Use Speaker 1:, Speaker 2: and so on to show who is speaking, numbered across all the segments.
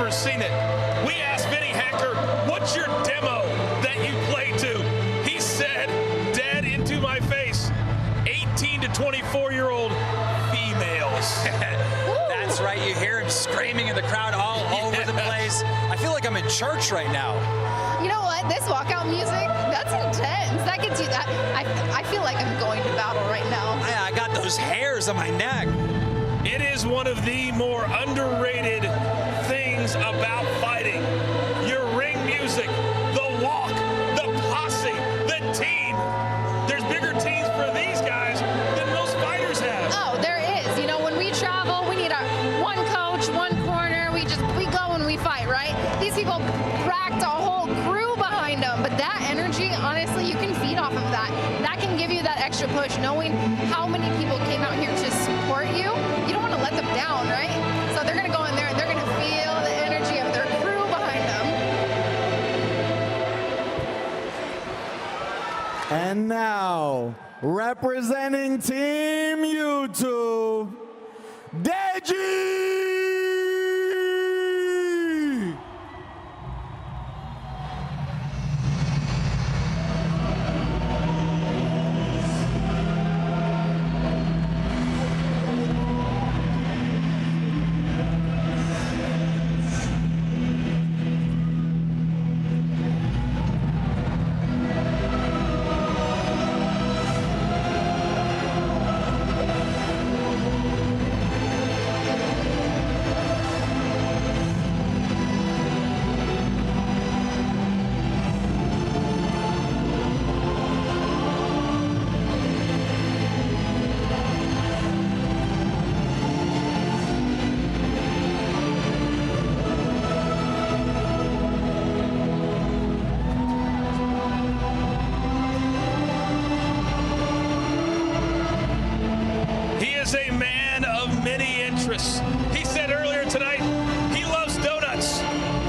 Speaker 1: never seen it. We asked Vinnie Hacker, what's your demo that you played to? He said, dead into my face, 18 to 24-year-old females.
Speaker 2: That's right, you hear him screaming in the crowd all over the place. I feel like I'm in church right now.
Speaker 3: You know what? This walkout music, that's intense. That gets you that. I feel like I'm going to battle right now.
Speaker 2: I got those hairs on my neck.
Speaker 1: It is one of the more underrated things about fighting. Your ring music, the walk, the posse, the team. There's bigger teams for these guys than most fighters have.
Speaker 3: Oh, there is. You know, when we travel, we need our one coach, one corner. We go and we fight, right? These people racked a whole crew behind them, but that energy, honestly, you can feed off of that. That can give you that extra push, knowing how many people came out here to support you. You don't want to let them down, right? So they're going to go in there and they're going to feel the energy of their crew behind them.
Speaker 4: And now, representing Team YouTube, Deji!
Speaker 1: A man of many interests. He said earlier tonight he loves donuts.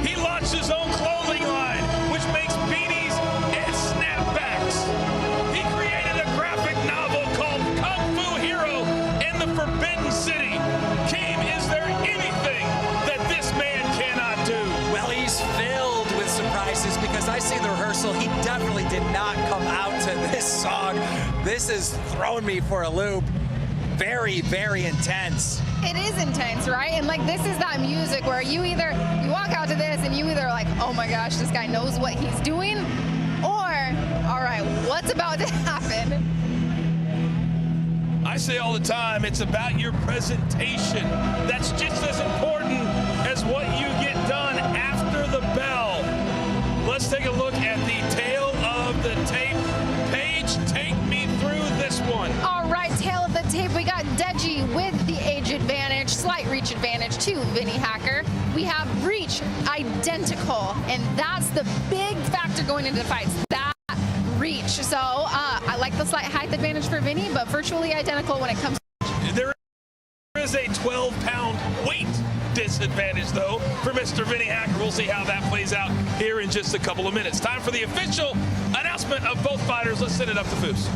Speaker 1: He launched his own clothing line, which makes beanies and snapbacks. He created a graphic novel called Kung Fu Hero in the Forbidden City. Keem, is there anything that this man cannot do?
Speaker 2: Well, he's filled with surprises because I see the rehearsal. He definitely did not come out to this song. This is throwing me for a loop. Very, very intense.
Speaker 3: It is intense, right? And like, this is that music where you walk out to this and you either like, oh my gosh, this guy knows what he's doing, or, all right, what's about to happen?
Speaker 1: I say all the time, it's about your presentation. That's just as important as what you get done after the bell. Let's take a look at the tail of the tape. Paige, take me through this one.
Speaker 3: All right, tail of the tape, we got Deji with the age advantage, slight reach advantage to Vinnie Hacker. We have reach identical, and that's the big factor going into fights, that reach. So I like the slight height advantage for Vinnie, but virtually identical when it comes to...
Speaker 1: There is a 12-pound weight disadvantage, though, for Mr. Vinnie Hacker. We'll see how that plays out here in just a couple of minutes. Time for the official announcement of both fighters. Let's send it up to Foos.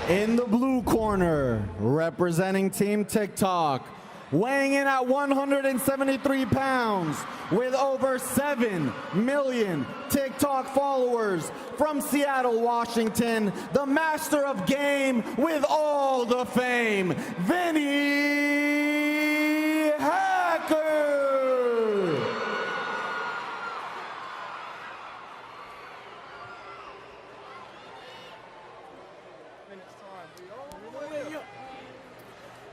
Speaker 4: In the blue corner, representing Team TikTok, weighing in at 173 pounds with over 7 million TikTok followers from Seattle, Washington, the master of game with all the fame, Vinnie Hacker.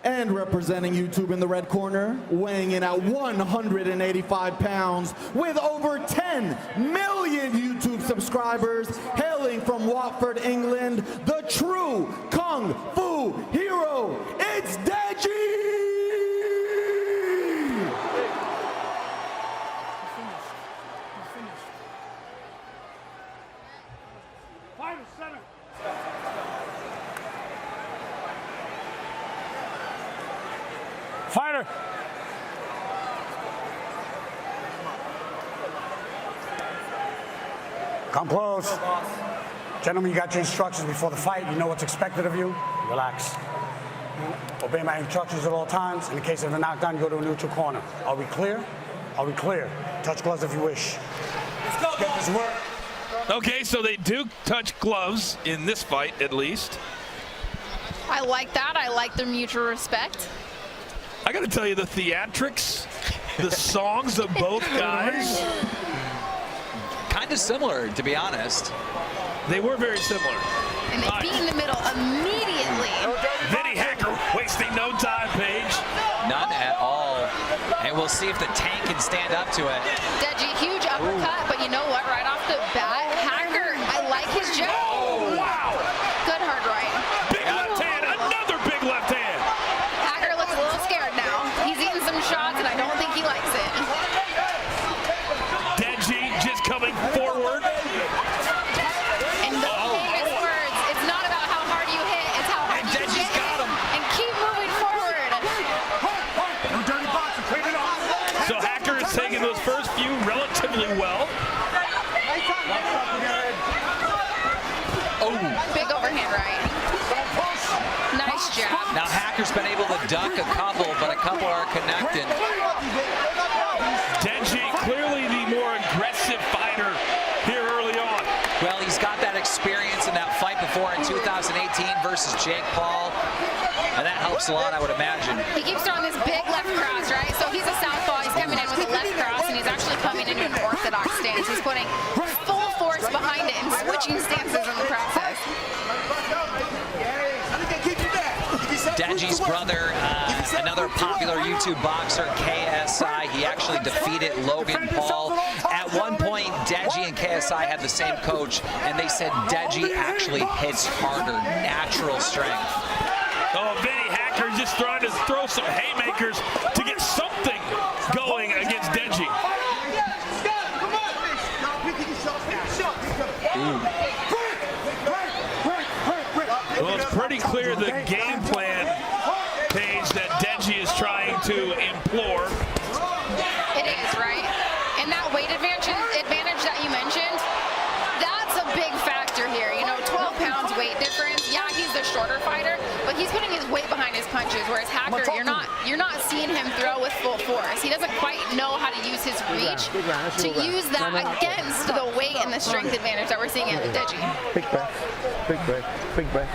Speaker 4: And representing YouTube in the red corner, weighing in at 185 pounds with over 10 million YouTube subscribers, hailing from Watford, England, the true Kung Fu Hero, it's Deji!
Speaker 5: Fighter. Come close. Gentlemen, you got your instructions before the fight. You know what's expected of you. Relax. Obey my instructions at all times. In the case of a knockdown, you go to a neutral corner. Are we clear? Are we clear? Touch gloves if you wish. Let's get this work.
Speaker 1: Okay, so they do touch gloves in this fight, at least.
Speaker 3: I like that. I like their mutual respect.
Speaker 1: I got to tell you, the theatrics, the songs of both guys,
Speaker 2: Kind of similar, to be honest.
Speaker 1: they were very similar.
Speaker 3: And they beat in the middle immediately.
Speaker 1: Vinnie Hacker wasting no time, Paige.
Speaker 2: None at all. And we'll see if the tank can stand up to it.
Speaker 3: Deji, huge uppercut, but you know what? Right off the bat, Hacker, I like his jab.
Speaker 1: Oh, wow.
Speaker 3: Good hard right.
Speaker 1: Big left hand, another big left hand.
Speaker 3: Hacker looks a little scared now. He's eating some shots, and I don't think he likes it.
Speaker 1: Deji just coming forward.
Speaker 3: And the famous words, it's not about how hard you hit, it's how hard
Speaker 2: And
Speaker 3: you
Speaker 2: Deji's
Speaker 3: hit.
Speaker 2: got him.
Speaker 3: And keep moving forward.
Speaker 1: So Hacker is taking those first few relatively well.
Speaker 2: Oh,
Speaker 3: Big overhand right. Nice jab.
Speaker 2: now Hacker's been able to duck a couple, but a couple are connected.
Speaker 1: Deji, clearly the more aggressive fighter here early on.
Speaker 2: Well, he's got that experience in that fight before in 2018 versus Jake Paul, and that helps a lot, I would imagine.
Speaker 3: He keeps throwing this big left cross, right? So he's a southpaw. He's coming in with a left cross, and he's actually coming into an orthodox stance. He's putting full force behind it and switching stances in the process.
Speaker 2: Deji's brother, another popular YouTube boxer, KSI, he actually defeated Logan Paul. At one point, Deji and KSI had the same coach, and they said Deji actually hits harder, natural strength.
Speaker 1: Oh, Vinnie Hacker just trying to throw some haymakers to get something going against Deji. Well, it's pretty clear the game plan, Paige, that Deji is trying to implore.
Speaker 3: It is, right? And that weight advantage that you mentioned, that's a big factor here. You know, 12 pounds weight difference. Yeah, he's the shorter fighter, but he's putting his weight behind his punches, whereas Hacker, you're not seeing him throw with full force. He doesn't quite know how to use his reach to use that against the weight and the strength advantage that we're seeing at Deji.
Speaker 6: Big breath, big breath, big breath.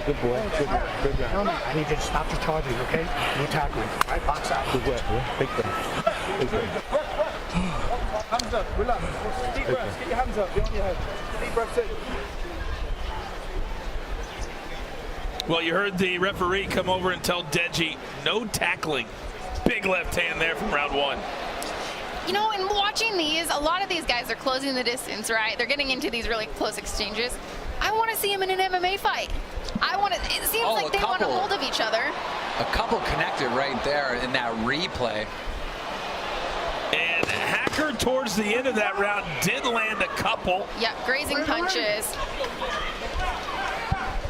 Speaker 6: Good boy, good boy, good boy.
Speaker 5: I need you to stop the charging, okay? No tackling. All right, box out.
Speaker 6: Good work, big breath, big breath.
Speaker 7: Hands up, relax. Deep breaths, get your hands up, beyond your head. Deep breaths in.
Speaker 1: Well, you heard the referee come over and tell Deji, no tackling. Big left hand there from round one.
Speaker 3: You know, in watching these, a lot of these guys are closing the distance, right? They're getting into these really close exchanges. I want to see him in an MMA fight. It seems like they want a hold of each other.
Speaker 2: A couple connected right there in that replay.
Speaker 1: And Hacker towards the end of that round did land a couple.
Speaker 3: Yep, grazing punches.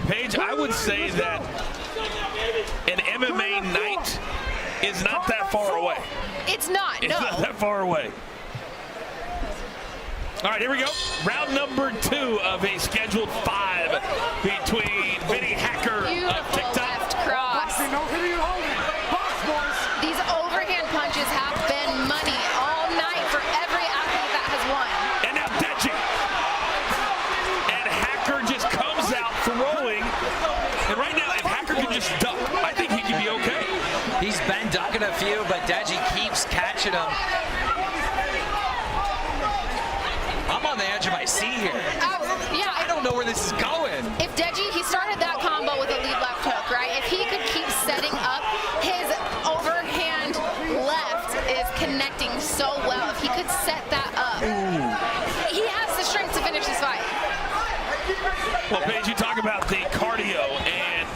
Speaker 1: Paige, I would say that an MMA night is not that far away.
Speaker 3: It's not,
Speaker 1: It's not that far away. All right, here we go. Round number 2 of a scheduled 5 between Vinnie Hacker of
Speaker 3: Beautiful
Speaker 1: TikTok.
Speaker 3: left cross. These overhand punches have been money all night for every athlete that has won.
Speaker 1: And now Deji. And Hacker just comes out throwing. And right now, if Hacker can just duck, I think he can be okay.
Speaker 2: He's been ducking a few, but Deji keeps catching them. I'm on the edge of my seat here.
Speaker 3: Yeah,
Speaker 2: I don't know where this is going.
Speaker 3: If Deji, he started that combo with a lead left hook, right? If he could keep setting up, his overhand left is connecting so well. If he could set that up, he has the strength to finish this fight.
Speaker 1: Well, Paige, you talk about the cardio, and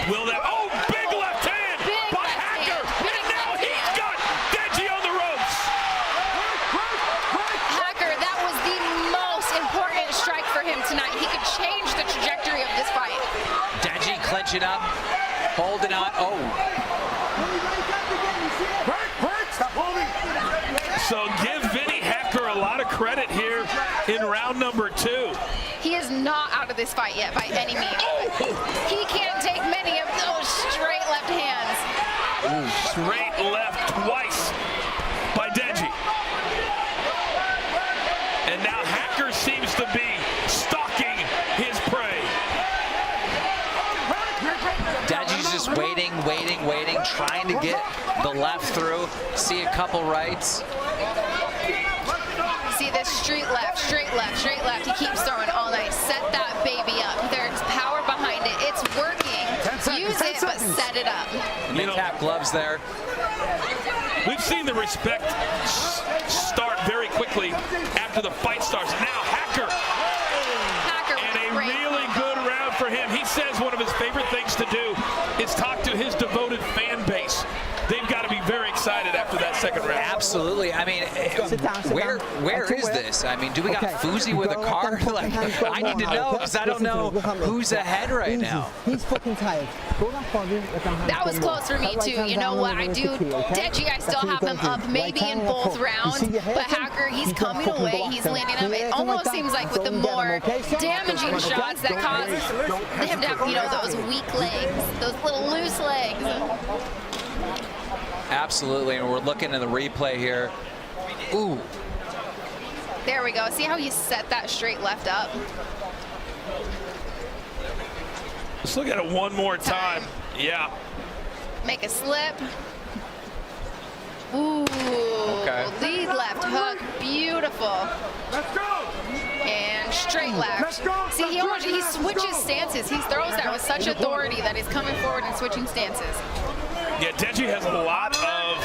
Speaker 1: will that... Oh, big left hand
Speaker 3: Big
Speaker 1: by
Speaker 3: left
Speaker 1: Hacker.
Speaker 3: hand. Big
Speaker 1: And now
Speaker 3: left
Speaker 1: he's
Speaker 3: hand.
Speaker 1: got Deji on the ropes.
Speaker 3: Hacker, that was the most important strike for him tonight. He could change the trajectory of this fight.
Speaker 2: Deji clenching up, holding on. Oh,
Speaker 1: So give Vinnie Hacker a lot of credit here in round number 2.
Speaker 3: He is not out of this fight yet by any means. He can't take many of those
Speaker 2: just waiting, trying to get the left through. See a couple rights.
Speaker 3: See this straight left, straight left, straight left. He keeps throwing all night. Set that baby up. There's power behind it. It's working. Use it, but set it up.
Speaker 2: Mid-tap gloves there.
Speaker 1: We've seen the respect start very quickly after the fight starts. Now Hacker and a really good round for him. He says one of his favorite things to do is talk to his devoted fan base. They've got to be very excited after that second round.
Speaker 2: Absolutely. I mean, where is this? I mean, do we got Fuzi with a card? Like, I need to know because I don't know who's ahead right now.
Speaker 8: He's fucking tired.
Speaker 3: That was close for me too. You know what? I do. Deji, I still have him up maybe in both rounds, but Hacker, he's coming away. He's landing them. It almost seems like with the more damaging shots that cause him to have, you know, those weak legs, those little loose legs.
Speaker 2: Absolutely, and we're looking at the replay here. Ooh.
Speaker 3: There we go. See how he set that straight left up?
Speaker 1: Let's look at it one more time. Yeah.
Speaker 3: Make a slip. Ooh.
Speaker 2: Okay.
Speaker 3: Lead left hook. Beautiful.
Speaker 7: Let's go.
Speaker 3: And straight left. See, he switches stances. He throws that with such authority that he's coming forward and switching stances.
Speaker 1: Yeah, Deji has a lot of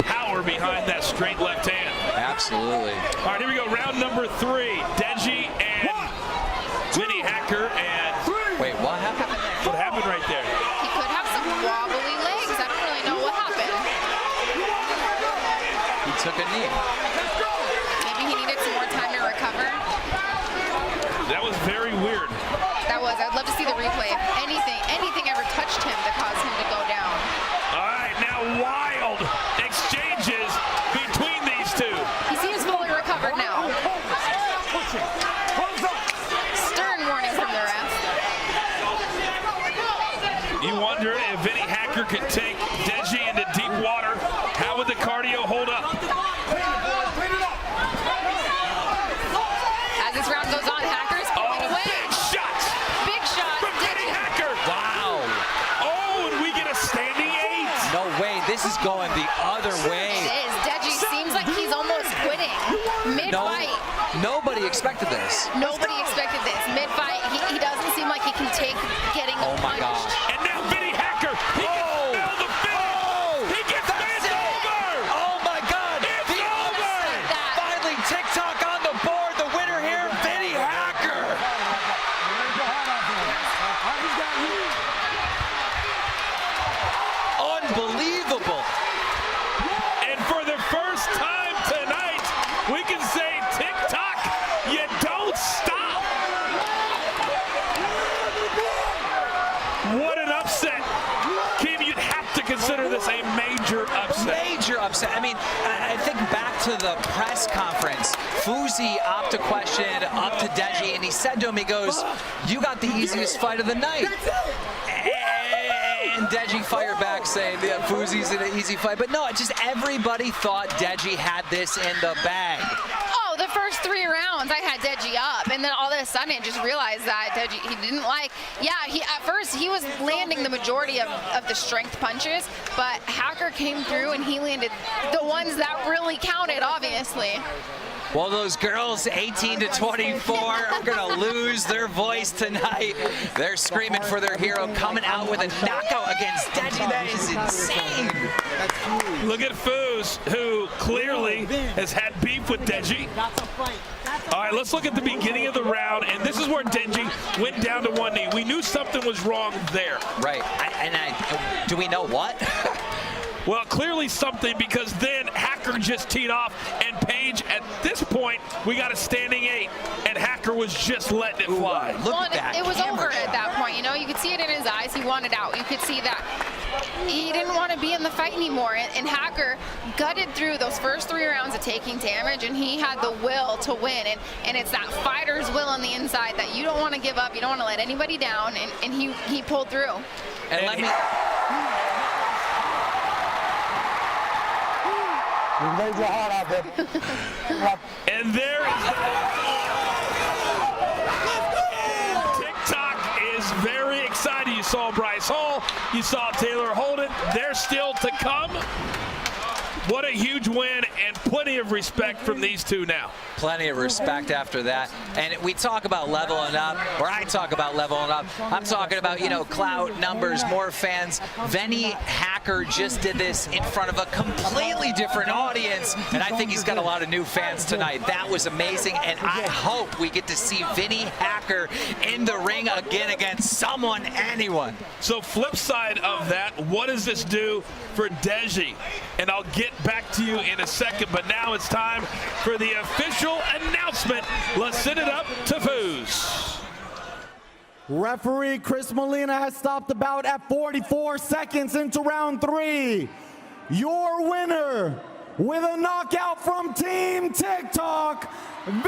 Speaker 1: power behind that straight left hand.
Speaker 2: Absolutely.
Speaker 1: All right, here we go. Round number 3. Deji and Vinnie Hacker. And
Speaker 2: wait, what happened?
Speaker 1: What happened right there?
Speaker 3: He could have some wobbly legs. I don't really know what happened.
Speaker 2: He took a knee.
Speaker 3: Maybe he needed some more time to recover.
Speaker 1: That was very weird.
Speaker 3: That was. I'd love to see the replay. If anything ever touched him to cause him to go down.
Speaker 1: All right, now wild exchanges between these two.
Speaker 3: He seems fully recovered now. Stern warning from the ref.
Speaker 1: You wonder if Vinnie Hacker could take Deji into deep water. How would the cardio hold up?
Speaker 3: As this round goes on, Hacker's pulling away.
Speaker 1: Big shots!
Speaker 3: Big shot.
Speaker 1: From Vinnie Hacker!
Speaker 2: Wow.
Speaker 1: Oh, and we get a standing 8.
Speaker 2: No way. This is going the other way.
Speaker 3: It is. Deji seems like he's almost quitting. Mid-fight.
Speaker 2: Nobody expected this.
Speaker 3: Nobody expected this. Mid-fight, he doesn't seem like he can take getting
Speaker 2: Oh my
Speaker 3: punched.
Speaker 2: gosh.
Speaker 1: And now Vinnie Hacker, he gets nailed the finish. He gets
Speaker 2: That's
Speaker 1: it
Speaker 2: it.
Speaker 1: over.
Speaker 2: Oh my God.
Speaker 1: It's
Speaker 2: The
Speaker 1: over.
Speaker 2: finally TikTok on the board. The winner here, Vinnie Hacker. Unbelievable.
Speaker 1: And for the first time tonight, we can say TikTok, you don't stop. What an upset. Kim, you'd have to consider this a major upset.
Speaker 2: Major upset. I mean, I think back to the press conference. Fuzi opted to question up to Deji, and he said to him, he goes, "You got the easiest fight of the night." And Deji fired back saying, yeah, Fuzi's in an easy fight. But no, it just everybody thought Deji had this in the bag.
Speaker 3: Oh, the first 3 rounds, I had Deji up, and then all of a sudden, I just realized that Deji, he didn't like. Yeah, at first he was landing the majority of the strength punches, but Hacker came through and he landed the ones that really counted, obviously.
Speaker 2: Well, those girls 18 to 24 are going to lose their voice tonight. They're screaming for their hero, coming out with a knockout against Deji. That is insane.
Speaker 1: Look at Foos, who clearly has had beef with Deji. All right, let's look at the beginning of the round, and this is where Deji went down to one knee. We knew something was wrong there.
Speaker 2: Right, do we know what?
Speaker 1: Well, clearly something, because then Hacker just teed off, and Page, at this point, we got a standing 8, and Hacker was just letting it fly.
Speaker 2: Look at that.
Speaker 3: It was
Speaker 2: camera.
Speaker 3: over at that point, you know? You could see it in his eyes. He wanted out. You could see that he didn't want to be in the fight anymore, and Hacker gutted through those first 3 rounds of taking damage, and he had the will to win, and it's that fighter's will on the inside that you don't want to give up, you don't want to let anybody down, and he pulled through.
Speaker 2: And let me...
Speaker 1: And there is TikTok is very excited. You saw Bryce Hall. You saw Taylor Holden. They're still to come. What a huge win and plenty of respect from these two now.
Speaker 2: Plenty of respect after that. And we talk about leveling up, or I talk about leveling up. I'm talking about, you know, clout, numbers, more fans. Vinnie Hacker just did this in front of a completely different audience, and I think he's got a lot of new fans tonight. That was amazing, and I hope we get to see Vinnie Hacker in the ring again against someone, anyone.
Speaker 1: So flip side of that, what does this do for Deji? And I'll get back to you in a second, but now it's time for the official announcement. Let's send it up to Foos.
Speaker 4: Referee Chris Molina has stopped the bout at 44 seconds into round 3. Your winner with a knockout from Team TikTok, Vinnie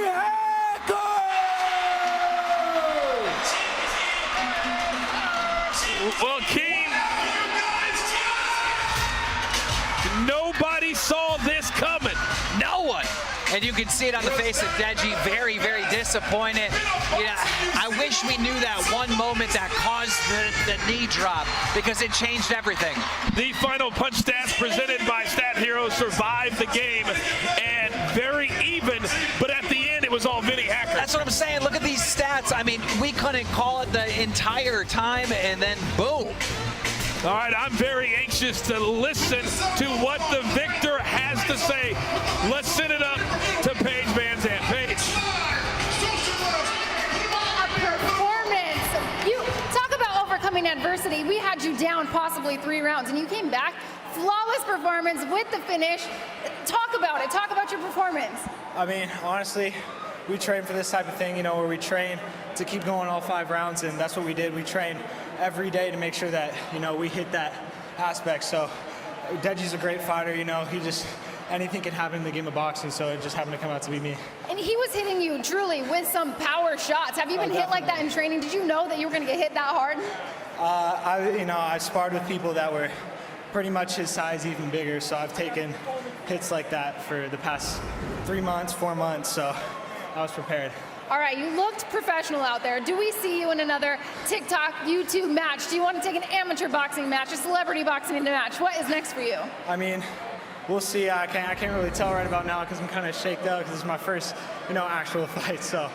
Speaker 4: Hacker!
Speaker 1: Well, King, nobody saw this coming.
Speaker 2: No one. And you can see it on the face of Deji, very, very disappointed. Yeah, I wish we knew that one moment that caused the knee drop, because it changed everything.
Speaker 1: The final punch stats presented by Stat Hero survived the game, and very even, but at the end it was all Vinnie Hacker.
Speaker 2: That's what I'm saying. Look at these stats. I mean, we couldn't call it the entire time, and then boom.
Speaker 1: All right, I'm very anxious to listen to what the victor has to say. Let's send it up to Paige Van Zandt. Paige.
Speaker 3: A performance. You talk about overcoming adversity. We had you down possibly 3 rounds, and you came back. Flawless performance with the finish. Talk about it. Talk about your performance.
Speaker 7: I mean, honestly, we train for this type of thing, you know, where we train to keep going all 5 rounds, and that's what we did. We trained every day to make sure that, you know, we hit that aspect. So Deji's a great fighter, you know, anything can happen in the game of boxing, so it just happened to come out to be me.
Speaker 3: And he was hitting you truly with some power shots. Have you been hit like that in training? Did you know that you were going to get hit that hard?
Speaker 7: I sparred with people that were pretty much his size, even bigger, so I've taken hits like that for the past 3 months, 4 months, so I was prepared.
Speaker 3: All right, you looked professional out there. Do we see you in another TikTok, YouTube match? Do you want to take an amateur boxing match, a celebrity boxing match? What is next for you?
Speaker 7: I mean, we'll see. I can't really tell right about now because I'm kind of shaken up because it's my first, you know, actual fight, so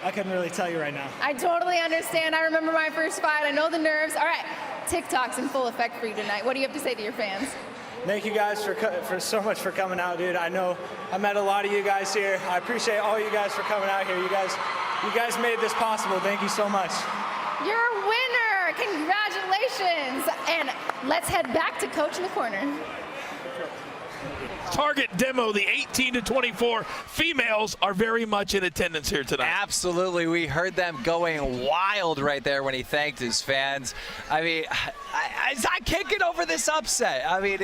Speaker 7: I couldn't really tell you right now.
Speaker 3: I totally understand. I remember my first fight. I know the nerves. All right, TikTok's in full effect for you tonight. What do you have to say to your fans?
Speaker 7: Thank you guys for so much for coming out, dude. I know I met a lot of you guys here. I appreciate all you guys for coming out here. You guys made this possible. Thank you so much.
Speaker 3: You're a winner. Congratulations. And let's head back to Coach in the Corner.
Speaker 1: Target demo, the 18 to 24 females are very much in attendance here tonight.
Speaker 2: Absolutely. We heard them going wild right there when he thanked his fans. I mean, I can't get over this upset. I mean,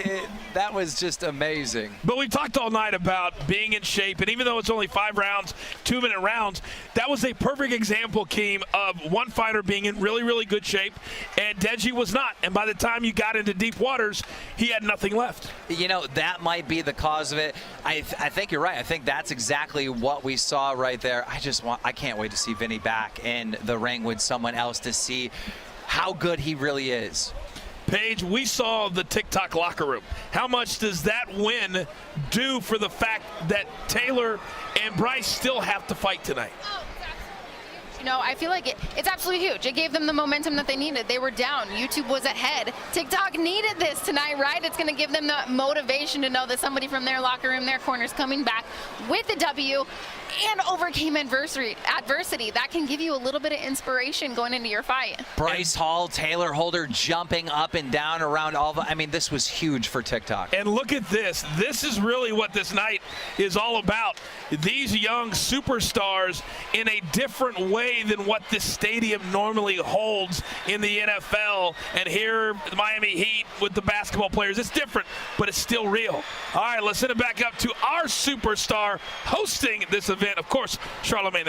Speaker 2: that was just amazing.
Speaker 1: But we talked all night about being in shape, and even though it's only 5 rounds, 2-minute rounds, that was a perfect example, Keem, of one fighter being in really, really good shape, and Deji was not. And by the time you got into deep waters, he had nothing left.
Speaker 2: You know, that might be the cause of it. I think you're right. I think that's exactly what we saw right there. I can't wait to see Vinnie back in the ring with someone else to see how good he really is.
Speaker 1: Paige, we saw the TikTok locker room. How much does that win do for the fact that Taylor and Bryce still have to fight tonight?
Speaker 3: You know, I feel like it's absolutely huge. It gave them the momentum that they needed. They were down. YouTube was ahead. TikTok needed this tonight, right? It's going to give them the motivation to know that somebody from their locker room, their corner's coming back with a W and overcame adversity. That can give you a little bit of inspiration going into your fight.
Speaker 2: Bryce Hall, Taylor Holder jumping up and down around all the, I mean, this was huge for TikTok.
Speaker 1: And look at this. This is really what this night is all about. These young superstars in a different way than what this stadium normally holds in the NFL. And here, the Miami Heat with the basketball players, it's different, but it's still real. All right, let's send it back up to our superstar hosting this event. Of course, Charlemagne the